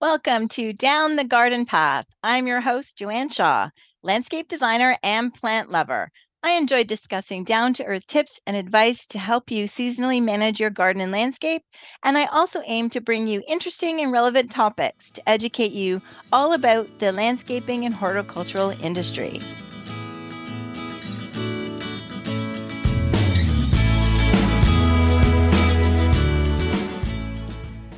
Welcome to Down the Garden Path. I'm your host, Joanne Shaw, landscape designer and plant lover. I enjoy discussing down-to-earth tips and advice to help you seasonally manage your garden and landscape, and I also aim to bring you interesting and relevant topics to educate you all about the landscaping and horticultural industry.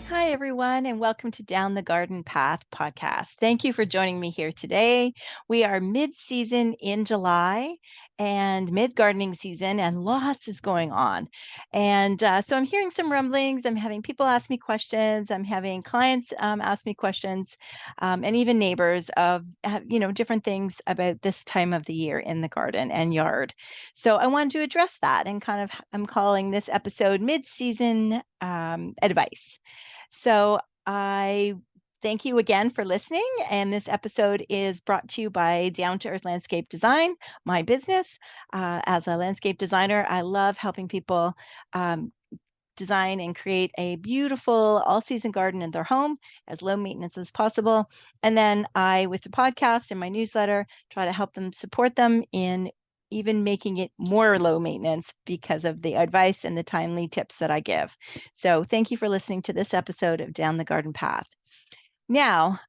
Hi, everyone, and welcome to Down the Garden Path podcast. Thank you for joining me here today. We are mid-season in July and mid-gardening season, and lots is going on. And so I'm hearing some rumblings. I'm having people ask me questions. I'm having clients ask me questions, and even neighbors of, different things about this time of the year in the garden and yard. So I wanted to address that and I'm calling this episode Mid-Season Advice. So I thank you again for listening. And this episode is brought to you by Down to Earth Landscape Design, my business. As a landscape designer, I love helping people design and create a beautiful all-season garden in their home as low maintenance as possible. And then I, with the podcast and my newsletter, try to help them support them in even making it more low maintenance because of the advice and the timely tips that I give. So thank you for listening to this episode of Down the Garden Path. Now,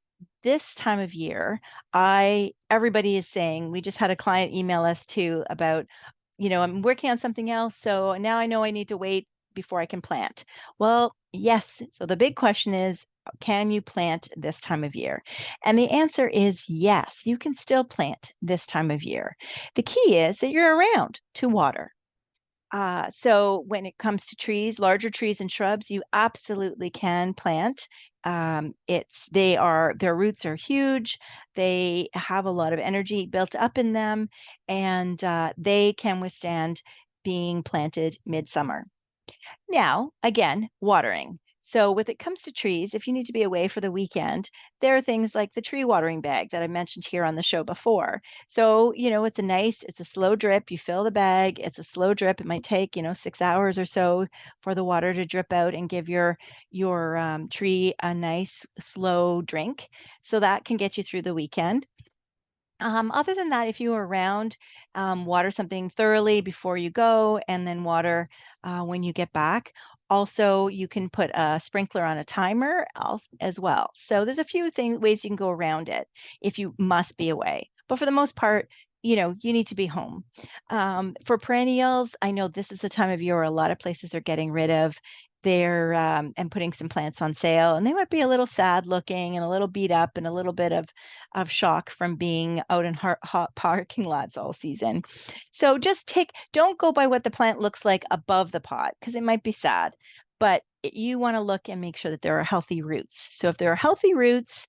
this time of year, everybody is saying, we just had a client email us too about, I'm working on something else, so now I know I need to wait before I can plant. Well, yes. So the big question is, can you plant this time of year? And the answer is yes, you can still plant this time of year. The key is that you're around to water. So when it comes to trees, larger trees and shrubs, you absolutely can plant. Their roots are huge. They have a lot of energy built up in them, and they can withstand being planted midsummer. Now, again, watering. So when it comes to trees, if you need to be away for the weekend, there are things like the tree watering bag that I mentioned here on the show before. So, it's a slow drip. You fill the bag, it's a slow drip. It might take, 6 hours or so for the water to drip out and give your tree a nice slow drink. So that can get you through the weekend. Other than that, if you are around, water something thoroughly before you go and then water when you get back. Also, you can put a sprinkler on a timer as well. So there's a few ways you can go around it if you must be away. But for the most part, you need to be home. For perennials, I know this is the time of year where a lot of places are getting rid of and putting some plants on sale, and they might be a little sad looking and a little beat up and a little bit of shock from being out in hot parking lots all season. So don't go by what the plant looks like above the pot because it might be sad, but you want to look and make sure that there are healthy roots. So if there are healthy roots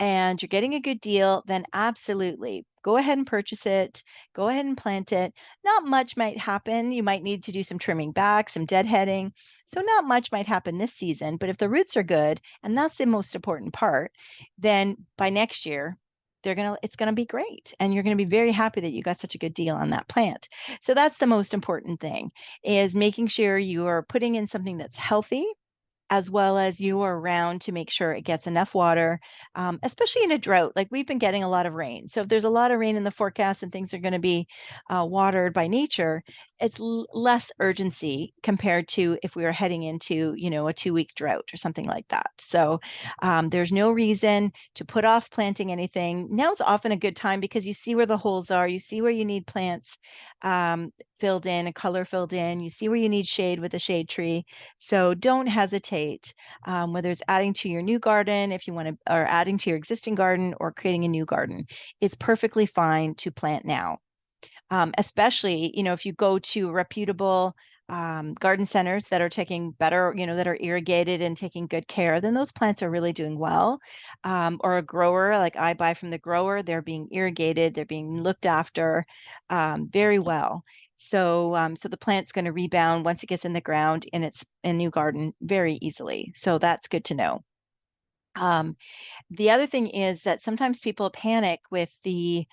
and you're getting a good deal, then absolutely go ahead and purchase it. Go ahead and plant it. Not much might happen. You might need to do some trimming back, some deadheading. So not much might happen this season, but if the roots are good, and that's the most important part, then by next year, it's going to be great. And you're going to be very happy that you got such a good deal on that plant. So that's the most important thing, is making sure you are putting in something that's healthy, as well as you are around to make sure it gets enough water, especially in a drought. Like we've been getting a lot of rain. So if there's a lot of rain in the forecast and things are going to be watered by nature, it's less urgency compared to if we were heading into, a 2-week drought or something like that. So there's no reason to put off planting anything. Now's often a good time because you see where the holes are, you see where you need plants filled in, a color filled in, you see where you need shade with a shade tree. So don't hesitate, whether it's adding to your new garden, if you want to, or adding to your existing garden or creating a new garden. It's perfectly fine to plant now. Especially, if you go to reputable garden centers that are taking better, that are irrigated and taking good care, then those plants are really doing well. Or a grower, like I buy from the grower, they're being irrigated, they're being looked after very well. So the plant's going to rebound once it gets in the ground in its new garden very easily. So that's good to know. The other thing is that sometimes people panic with the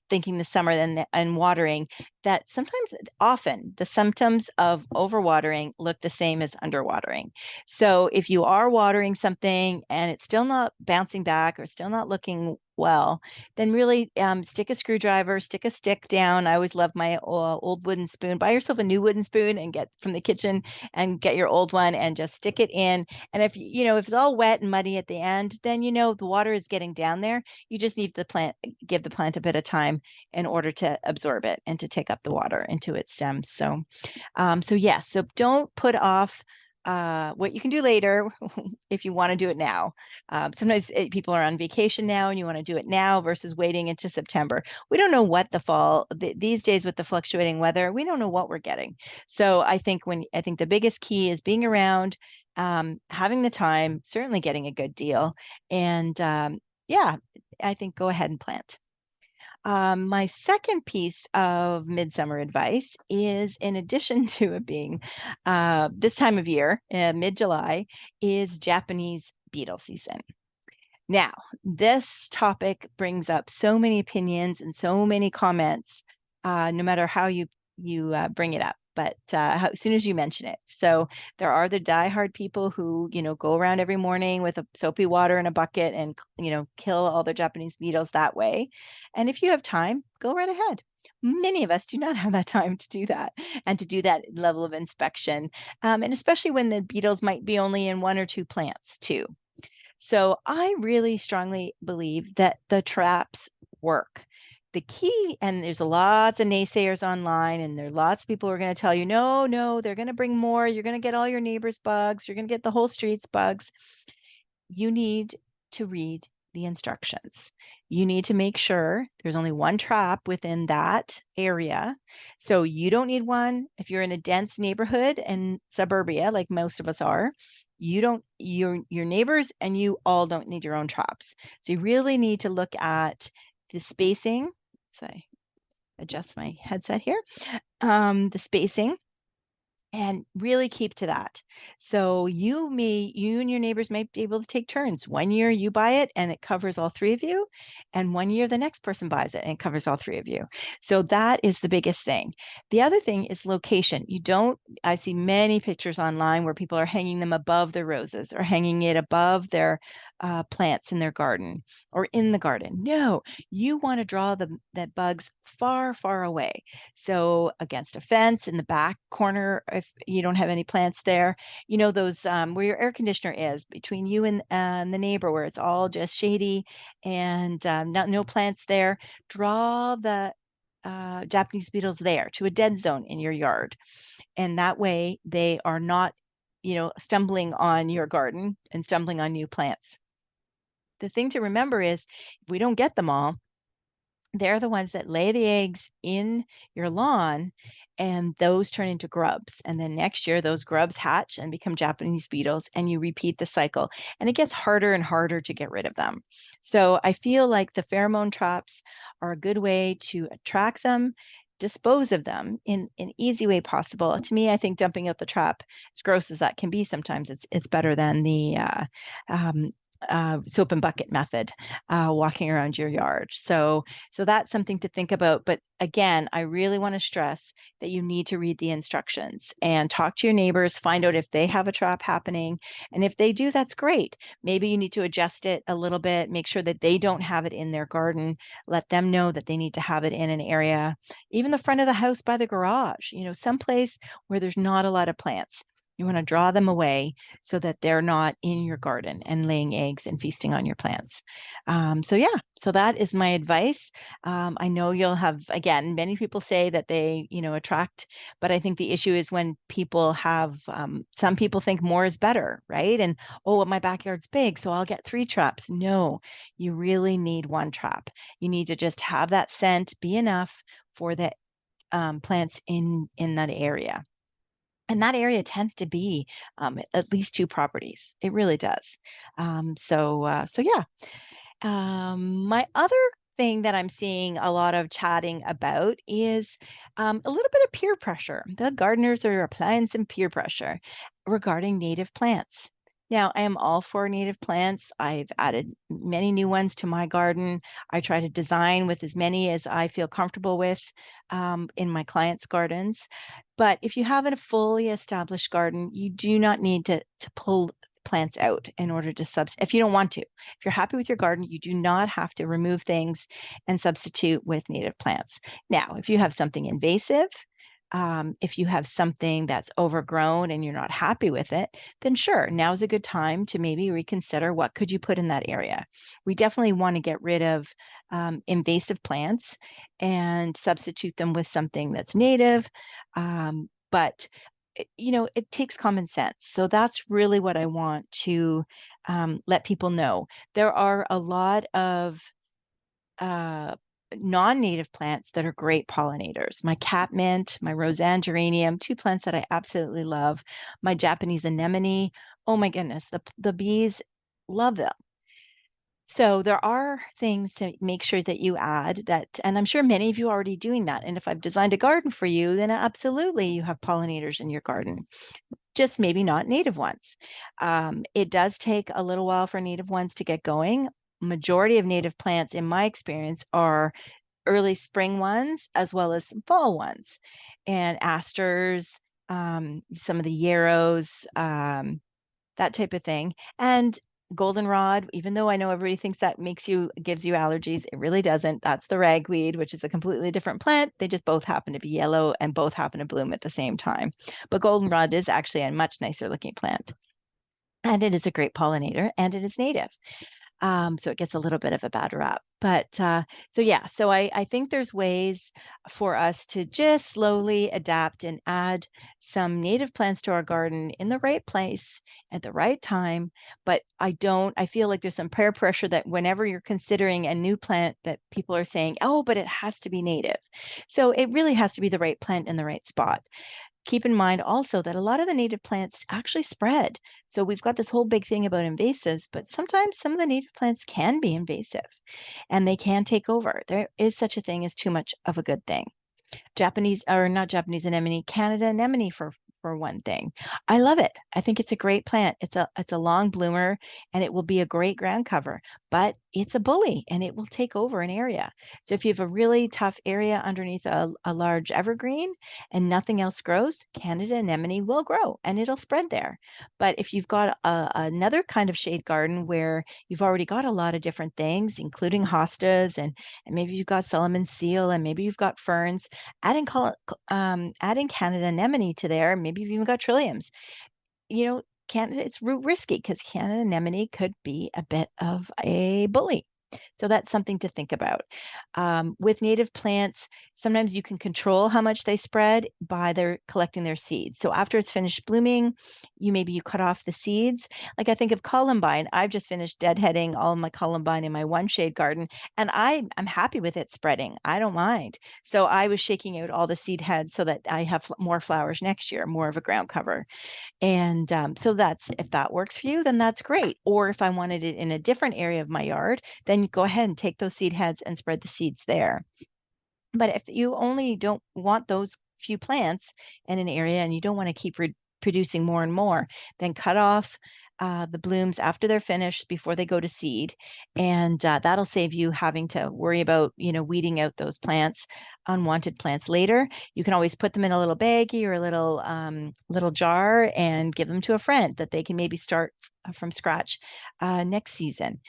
thinking the summer and watering, that sometimes, often, the symptoms of overwatering look the same as underwatering. So if you are watering something and it's still not bouncing back or still not looking well, then really stick a screwdriver, stick a stick down. I always love my old wooden spoon. Buy yourself a new wooden spoon and get from the kitchen and get your old one and just stick it in. And if it's all wet and muddy at the end, then the water is getting down there. You just need give the plant a bit of time in order to absorb it and to take up the water into its stems. So yes, so don't put off what you can do later if you want to do it now. Sometimes people are on vacation now and you want to do it now versus waiting into September. We don't know what these days with the fluctuating weather, we don't know what we're getting. So I think the biggest key is being around, having the time, certainly getting a good deal, and yeah, I think go ahead and plant. My second piece of midsummer advice is, in addition to it being this time of year, mid-July, is Japanese beetle season. Now, this topic brings up so many opinions and so many comments, no matter how you bring it up. But as soon as you mention it, so there are the diehard people who go around every morning with a soapy water in a bucket and kill all the Japanese beetles that way. And if you have time, go right ahead. Many of us do not have that time to do that and to do that level of inspection, and especially when the beetles might be only in one or two plants too. So I really strongly believe that the traps work. The key, and there's lots of naysayers online, and there are lots of people who are going to tell you, no, no, they're going to bring more. You're going to get all your neighbors' bugs. You're going to get the whole street's bugs. You need to read the instructions. You need to make sure there's only one trap within that area. So you don't need one if you're in a dense neighborhood and suburbia, like most of us are. You don't, your neighbors and you all don't need your own traps. So you really need to look at the spacing. So I adjust my headset here. The spacing, and really keep to that. So you and your neighbors might be able to take turns. One year you buy it and it covers all three of you, and one year the next person buys it and it covers all three of you. So that is the biggest thing. The other thing is location. I see many pictures online where people are hanging them above their roses or hanging it above their plants in their garden or in the garden. No, you want to draw the bugs far, far away. So against a fence in the back corner, if you don't have any plants there, those where your air conditioner is between you and the neighbor, where it's all just shady and no plants there. Draw the Japanese beetles there to a dead zone in your yard, and that way they are not, stumbling on your garden and stumbling on new plants. The thing to remember is, if we don't get them all, they're the ones that lay the eggs in your lawn, and those turn into grubs. And then next year, those grubs hatch and become Japanese beetles, and you repeat the cycle. And it gets harder and harder to get rid of them. So I feel like the pheromone traps are a good way to attract them, dispose of them in an easy way possible. To me, I think dumping out the trap, as gross as that can be, sometimes it's better than the um, soap and bucket method, walking around your yard. So that's something to think about. But again, I really want to stress that you need to read the instructions and talk to your neighbors, find out if they have a trap happening. And if they do, that's great. Maybe you need to adjust it a little bit, make sure that they don't have it in their garden. Let them know that they need to have it in an area, even the front of the house by the garage, someplace where there's not a lot of plants. You want to draw them away so that they're not in your garden and laying eggs and feasting on your plants. So that is my advice. I know you'll have, again, many people say that they, attract, but I think the issue is when people have, some people think more is better, right? And, oh, well, my backyard's big, so I'll get 3 traps. No, you really need 1 trap. You need to just have that scent be enough for the plants in that area. And that area tends to be at least 2 properties. It really does. So yeah. My other thing that I'm seeing a lot of chatting about is a little bit of peer pressure. The gardeners are applying some peer pressure regarding native plants. Now, I am all for native plants. I've added many new ones to my garden. I try to design with as many as I feel comfortable with in my clients' gardens. But if you have a fully established garden, you do not need to pull plants out in order to if you don't want to. If you're happy with your garden, you do not have to remove things and substitute with native plants. Now, if you have something invasive, if you have something that's overgrown and you're not happy with it, then sure, now's a good time to maybe reconsider what could you put in that area. We definitely want to get rid of invasive plants and substitute them with something that's native. But it takes common sense. So that's really what I want to let people know. There are a lot of uh, non-native plants that are great pollinators. My catmint, my Roseanne geranium, two plants that I absolutely love. My Japanese anemone. Oh my goodness, the bees love them. So there are things to make sure that you add that, and I'm sure many of you are already doing that. And if I've designed a garden for you, then absolutely you have pollinators in your garden, just maybe not native ones. It does take a little while for native ones to get going. Majority of native plants, in my experience, are early spring ones as well as some fall ones, and asters, some of the yarrows, that type of thing. And goldenrod, even though I know everybody thinks that gives you allergies, it really doesn't. That's the ragweed, which is a completely different plant. They just both happen to be yellow and both happen to bloom at the same time. But goldenrod is actually a much nicer looking plant. And it is a great pollinator and it is native. So it gets a little bit of a bad rap. But so yeah, so I think there's ways for us to just slowly adapt and add some native plants to our garden in the right place at the right time. But I feel like there's some peer pressure that whenever you're considering a new plant that people are saying, oh, but it has to be native. So it really has to be the right plant in the right spot. Keep in mind also that a lot of the native plants actually spread. So we've got this whole big thing about invasives, but sometimes some of the native plants can be invasive and they can take over. There is such a thing as too much of a good thing. Japanese or not Japanese anemone, Canada anemone for one thing. I love it. I think it's a great plant. It's a long bloomer and it will be a great ground cover, but it's a bully and it will take over an area. So if you have a really tough area underneath a large evergreen and nothing else grows, Canada anemone will grow and it'll spread there. But if you've got another kind of shade garden where you've already got a lot of different things, including hostas and maybe you've got Solomon seal and maybe you've got ferns, adding Canada anemone to there, maybe you've even got trilliums. Canada, it's risky because Canada anemone could be a bit of a bully. So that's something to think about. With native plants, sometimes you can control how much they spread by their collecting their seeds. So after it's finished blooming, you cut off the seeds. Like I think of columbine, I've just finished deadheading all of my columbine in my one shade garden, and I'm happy with it spreading. I don't mind. So I was shaking out all the seed heads so that I have more flowers next year, more of a ground cover. And so that's if that works for you, then that's great. Or if I wanted it in a different area of my yard, then you go ahead and take those seed heads and spread the seeds there. But if you only don't want those few plants in an area and you don't want to keep producing more and more, then cut off the blooms after they're finished before they go to seed. And that'll save you having to worry about, weeding out those plants, unwanted plants later. You can always put them in a little baggie or a little jar and give them to a friend that they can maybe start from scratch next season,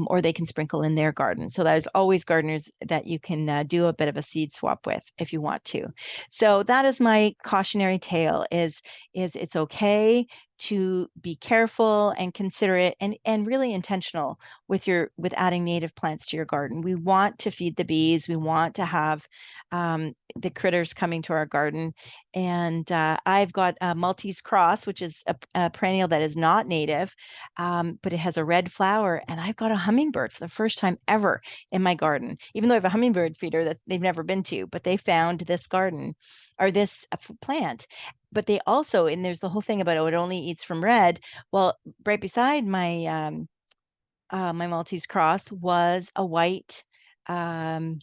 or they can sprinkle in their garden. So there's always gardeners that you can do a bit of a seed swap with if you want to. So that is my cautionary tale: is it's okay to be careful and considerate and really intentional with adding native plants to your garden. We want to feed the bees. We want to have the critters coming to our garden. And I've got a Maltese cross, which is a perennial that is not native, but it has a red flower. And I've got a hummingbird for the first time ever in my garden, even though I have a hummingbird feeder that they've never been to, but they found this garden or this plant. But they also, and there's the whole thing about, oh, it only eats from red. Well, right beside my Maltese cross was a white um,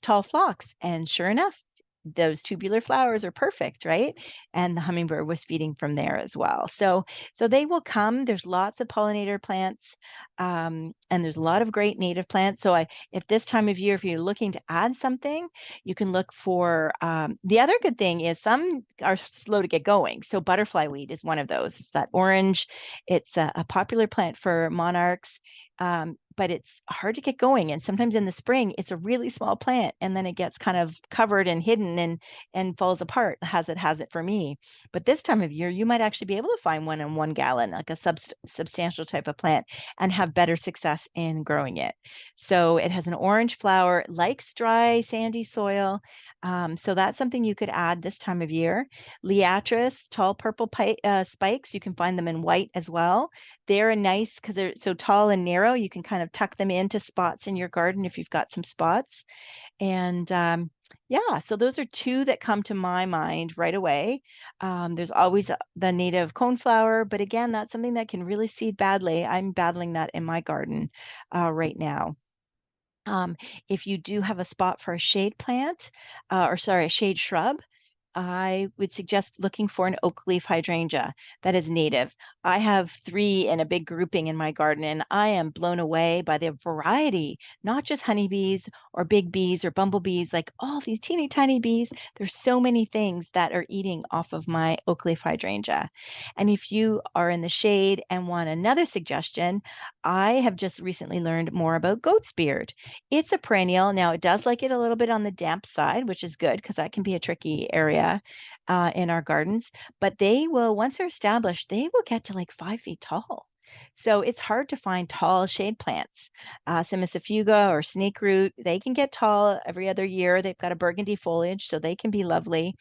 tall phlox. And sure enough, those tubular flowers are perfect, right? And the hummingbird was feeding from there as well. So they will come. There's lots of pollinator plants, and there's a lot of great native plants. So if this time of year, if you're looking to add something, you can look for. The other good thing is some are slow to get going. So butterfly weed is one of those. It's that orange. It's a popular plant for monarchs. But it's hard to get going. And sometimes in the spring, it's a really small plant, and then it gets kind of covered and hidden and falls apart. Has it for me. But this time of year, you might actually be able to find one in 1 gallon, like a substantial type of plant, and have better success in growing it. So it has an orange flower, likes dry, sandy soil. So that's something you could add this time of year. Liatris, tall purple spikes, you can find them in white as well. They're a nice, because they're so tall and narrow, you can kind of tuck them into spots in your garden if you've got some spots. And yeah, so those are two that come to my mind right away. There's always the native coneflower, but again, that's something that can really seed badly. I'm battling that in my garden right now. Um, if you do have a spot for a shade plant, or sorry, a shade shrub, I would suggest looking for an oak leaf hydrangea that is native. I have 3 in a big grouping in my garden, and I am blown away by the variety, not just honeybees or big bees or bumblebees, like all these teeny tiny bees. There's so many things that are eating off of my oak leaf hydrangea. And if you are in the shade and want another suggestion, I have just recently learned more about goat's beard. It's a perennial. Now, it does like it a little bit on the damp side, which is good because that can be a tricky area in our gardens. But they will, once they're established, they will get to like 5 feet tall. So it's hard to find tall shade plants. Simicifuga or snakeroot, they can get tall every other year. They've got a burgundy foliage, so they can be lovely.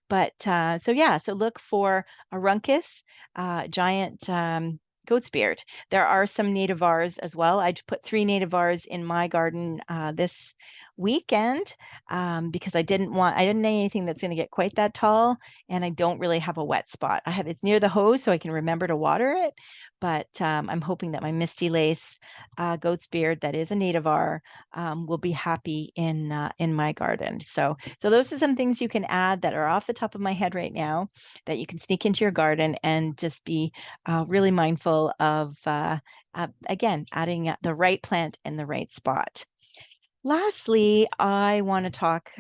But so yeah, so look for a Runcus, giant goat's beard. There are some nativars as well. I put 3 nativars in my garden this weekend because I didn't need anything that's going to get quite that tall, and I don't really have a wet spot. It's near the hose, so I can remember to water it. But I'm hoping that my Misty Lace goat's beard, that is a nativar, will be happy in my garden. So those are some things you can add that are off the top of my head right now that you can sneak into your garden and just be really mindful of, again, adding the right plant in the right spot. Lastly, I want to talk.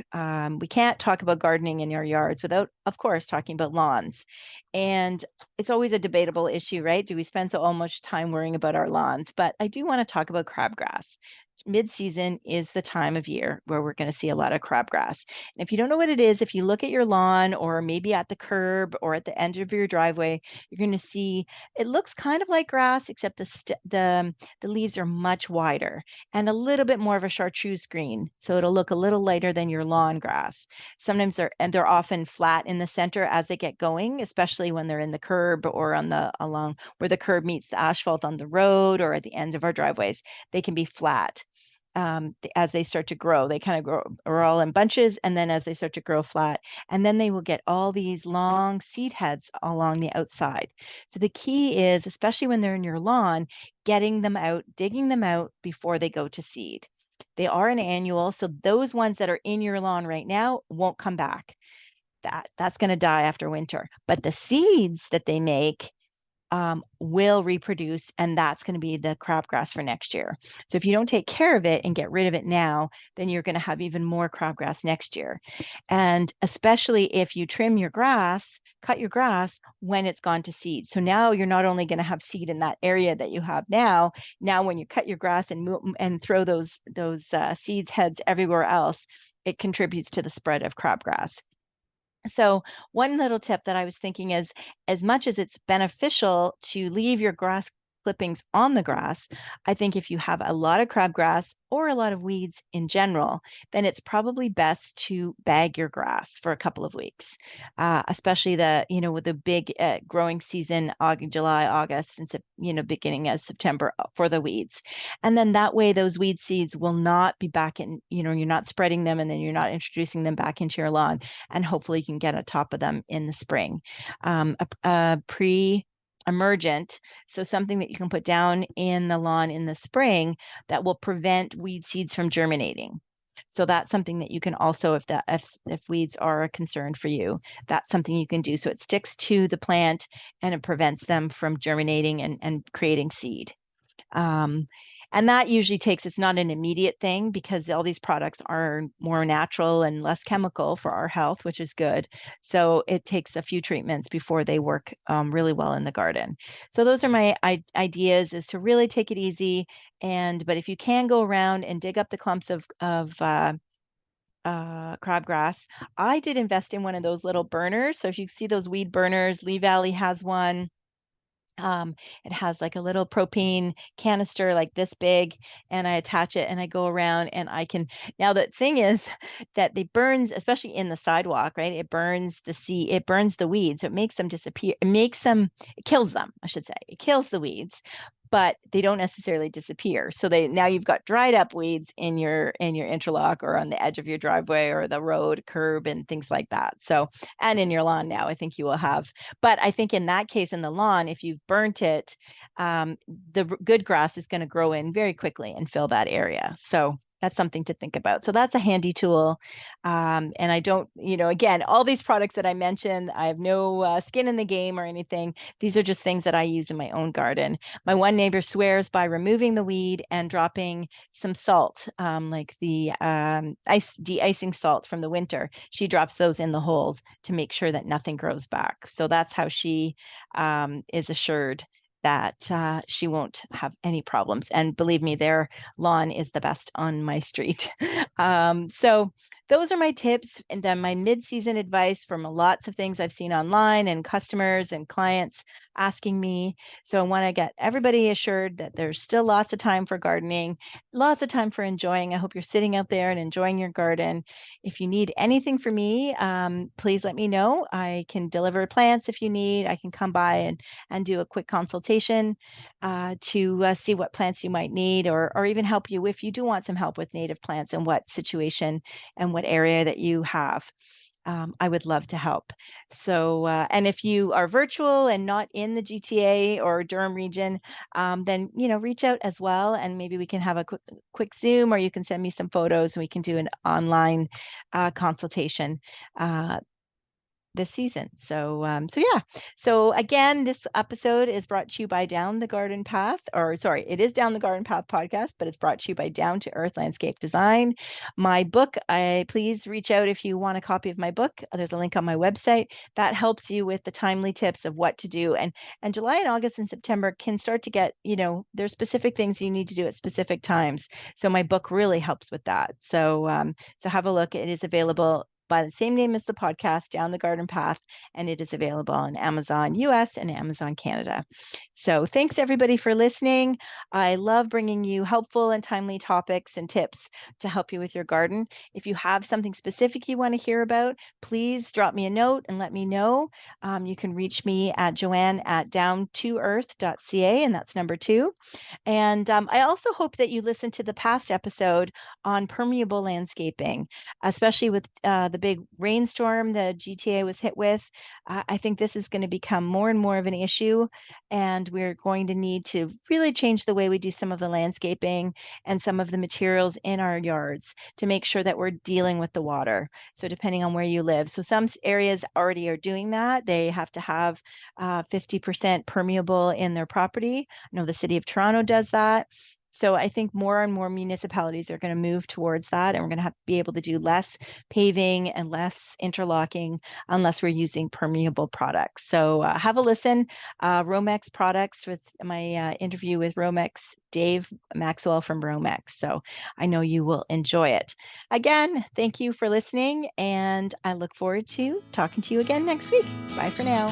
We can't talk about gardening in your yards without, of course, talking about lawns. And it's always a debatable issue, right? Do we spend so much time worrying about our lawns? But I do want to talk about crabgrass. Mid-season is the time of year where we're going to see a lot of crabgrass. And if you don't know what it is, if you look at your lawn or maybe at the curb or at the end of your driveway, you're going to see it looks kind of like grass, except the leaves are much wider and a little bit more of a chartreuse green. So it'll look a little lighter than your lawn grass. Sometimes they're often flat in the center as they get going, especially when they're in the curb or along where the curb meets the asphalt on the road or at the end of our driveways. They can be flat. As they start to grow, they kind of grow are all in bunches, and then as they start to grow flat, and then they will get all these long seed heads along the outside. So the key is, especially when they're in your lawn, getting them out, digging them out before they go to seed. They are an annual, so those ones that are in your lawn right now won't come back. That's going to die after winter. But the seeds that they make will reproduce, and that's going to be the crabgrass for next year. So if you don't take care of it and get rid of it now, then you're going to have even more crabgrass next year. And especially if you trim your grass, cut your grass when it's gone to seed. So now you're not only going to have seed in that area that you have now. Now, when you cut your grass and throw those seeds heads everywhere else, it contributes to the spread of crabgrass. So one little tip that I was thinking is, as much as it's beneficial to leave your grass clippings on the grass, I think if you have a lot of crabgrass or a lot of weeds in general, then it's probably best to bag your grass for a couple of weeks, especially with the big growing season, July, August, and beginning of September for the weeds. And then that way, those weed seeds will not be back in, you're not spreading them and then you're not introducing them back into your lawn, and hopefully you can get on top of them in the spring. A pre-emergent, so something that you can put down in the lawn in the spring that will prevent weed seeds from germinating. So that's something that you can also, if weeds are a concern for you, that's something you can do. So it sticks to the plant and it prevents them from germinating and creating seed. Um, and that usually takes, it's not an immediate thing because all these products are more natural and less chemical for our health, which is good. So it takes a few treatments before they work really well in the garden. So those are my ideas, is to really take it easy. But if you can go around and dig up the clumps of crabgrass, I did invest in one of those little burners. So if you see those weed burners, Lee Valley has one. Um, it has like a little propane canister like this big, and I attach it and I go around and I can. Now the thing is that it burns, especially in the sidewalk, right? It burns it burns the weeds, so it makes them disappear. It kills them, I should say. It kills the weeds, but they don't necessarily disappear. So now you've got dried up weeds in your interlock or on the edge of your driveway or the road curb and things like that. So, and in your lawn now, I think you will have. But I think in that case, in the lawn, if you've burnt it, the good grass is going to grow in very quickly and fill that area. So that's something to think about. So that's a handy tool. And I don't, again, all these products that I mentioned, I have no skin in the game or anything. These are just things that I use in my own garden. My one neighbor swears by removing the weed and dropping some salt, like the de-icing salt from the winter. She drops those in the holes to make sure that nothing grows back. So that's how she is assured that she won't have any problems. And believe me, their lawn is the best on my street. So those are my tips, and then my mid-season advice from lots of things I've seen online and customers and clients asking me. So I want to get everybody assured that there's still lots of time for gardening, lots of time for enjoying. I hope you're sitting out there and enjoying your garden. If you need anything from me, please let me know. I can deliver plants if you need. I can come by and do a quick consultation to see what plants you might need, or even help you if you do want some help with native plants and what situation and what area that you have. I would love to help. So, and if you are virtual and not in the GTA or Durham region, then reach out as well, and maybe we can have a quick Zoom, or you can send me some photos, and we can do an online consultation. This season. So yeah. So again, this episode is brought to you by Down the Garden Path, or sorry, it is Down the Garden Path podcast, but it's brought to you by Down to Earth Landscape Design. My book, please reach out if you want a copy of my book. There's a link on my website that helps you with the timely tips of what to do. And July and August and September can start to get, there's specific things you need to do at specific times. So my book really helps with that. So have a look. It is available by the same name as the podcast, Down the Garden Path, and it is available on Amazon US and Amazon Canada. So thanks everybody for listening. I love bringing you helpful and timely topics and tips to help you with your garden. If you have something specific you want to hear about, please drop me a note and let me know. You can reach me at joanne@downtoearth.ca, and that's number 2. And I also hope that you listen to the past episode on permeable landscaping, especially with the big rainstorm the GTA was hit with. I think this is going to become more and more of an issue, and we're going to need to really change the way we do some of the landscaping and some of the materials in our yards to make sure that we're dealing with the water. So depending on where you live. So some areas already are doing that. They have to have 50% permeable in their property. I know the city of Toronto does that. So I think more and more municipalities are going to move towards that, and we're going to have to be able to do less paving and less interlocking unless we're using permeable products. So have a listen. Romex products, with my interview with Romex, Dave Maxwell from Romex. So I know you will enjoy it. Again, thank you for listening, and I look forward to talking to you again next week. Bye for now.